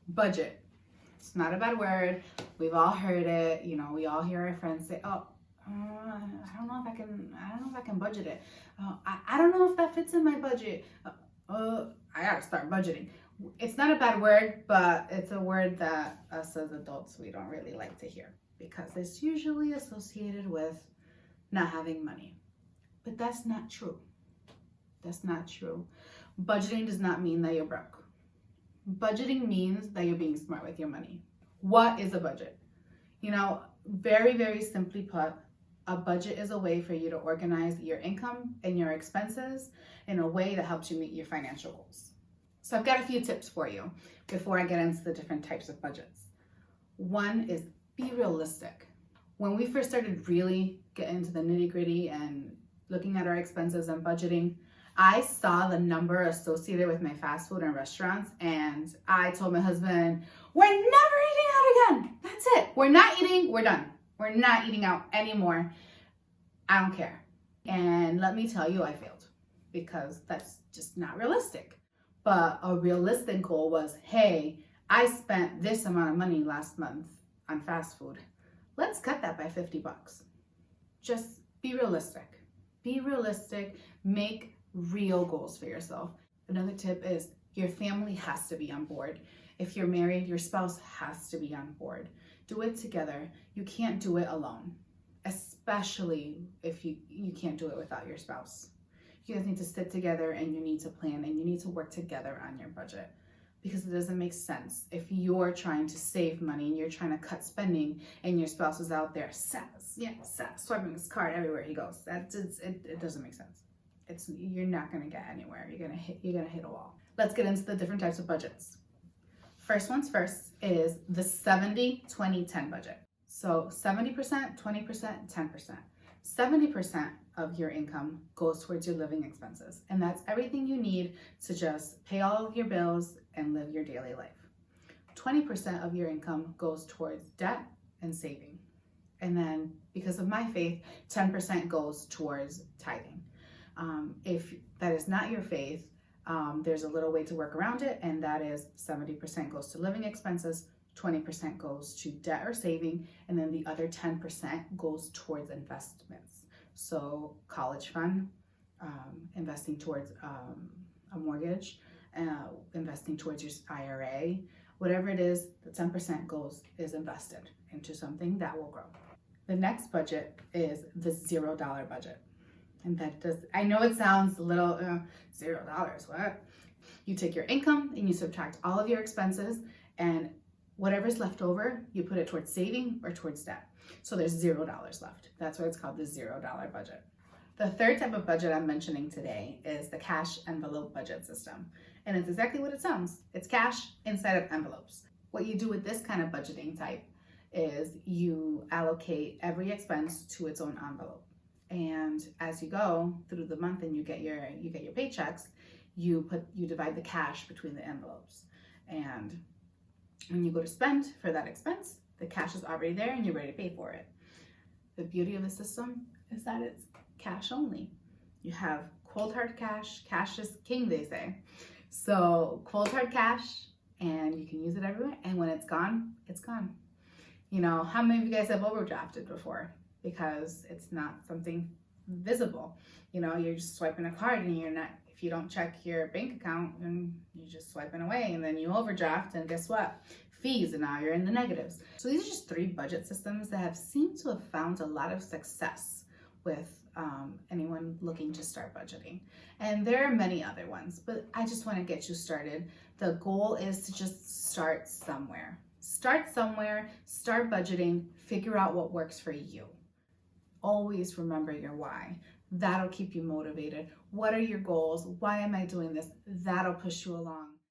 Budget. It's not a bad word. We've all heard it. You know, we all hear our friends say, "Oh, I don't know if I can. I don't know if I can budget it. I don't know if that fits in my budget. I gotta start budgeting." It's not a bad word, but it's a word that us as adults we don't really like to hear because it's usually associated with not having money. But that's not true. That's not true. Budgeting does not mean that you're broke. Budgeting means that you're being smart with your money. What is a budget? You know, very, very simply put, a budget is a way for you to organize your income and your expenses in a way that helps you meet your financial goals. So I've got a few tips for you before I get into the different types of budgets. One is be realistic. When we first started really getting into the nitty-gritty and looking at our expenses and budgeting, I saw the number associated with my fast food and restaurants, and I told my husband, we're never eating out again. That's it. We're not eating. We're done. We're not eating out anymore. I don't care. And let me tell you, I failed because that's just not realistic. But a realistic goal was, hey, I spent this amount of money last month on fast food. Let's cut that by $50. Just be realistic. Be realistic. Make real goals for yourself. Another tip is your family has to be on board. If you're married, your spouse has to be on board. Do it together. You can't do it alone, especially if you can't do it without your spouse. You guys need to sit together and you need to plan and you need to work together on your budget because it doesn't make sense if you're trying to save money and you're trying to cut spending and your spouse is out there swiping his card everywhere he goes. It doesn't make sense. You're not going to get anywhere. You're going to hit a wall. Let's get into the different types of budgets. First one's first is the 70-20-10 budget. So 70%, 20%, 10%. 70% of your income goes towards your living expenses. And that's everything you need to just pay all of your bills and live your daily life. 20% of your income goes towards debt and saving. And then because of my faith, 10% goes towards tithing. If that is not your faith, there's a little way to work around it, and that is 70% goes to living expenses, 20% goes to debt or saving, and then the other 10% goes towards investments. So college fund, investing towards a mortgage, investing towards your IRA, whatever it is, the 10% is invested into something that will grow. The next budget is the $0 budget. And I know it sounds a little, $0, what? You take your income and you subtract all of your expenses, and whatever's left over, you put it towards saving or towards debt. So there's $0 left. That's why it's called the $0 budget. The third type of budget I'm mentioning today is the cash envelope budget system. And it's exactly what it sounds. It's cash inside of envelopes. What you do with this kind of budgeting type is you allocate every expense to its own envelope. And as you go through the month and you get your paychecks, you divide the cash between the envelopes. And when you go to spend for that expense, the cash is already there and you're ready to pay for it. The beauty of the system is that it's cash only. You have cold hard cash. Cash is king, they say. So cold hard cash, and you can use it everywhere. And when it's gone, it's gone. You know, how many of you guys have overdrafted before? Because it's not something visible. You know, you're just swiping a card and if you don't check your bank account, and you're just swiping away, and then you overdraft, and guess what? Fees, and now you're in the negatives. So these are just 3 budget systems that have seemed to have found a lot of success with anyone looking to start budgeting. And there are many other ones, but I just want to get you started. The goal is to just start somewhere. Start somewhere, start budgeting, figure out what works for you. Always remember your why. That'll keep you motivated. What are your goals? Why am I doing this? That'll push you along.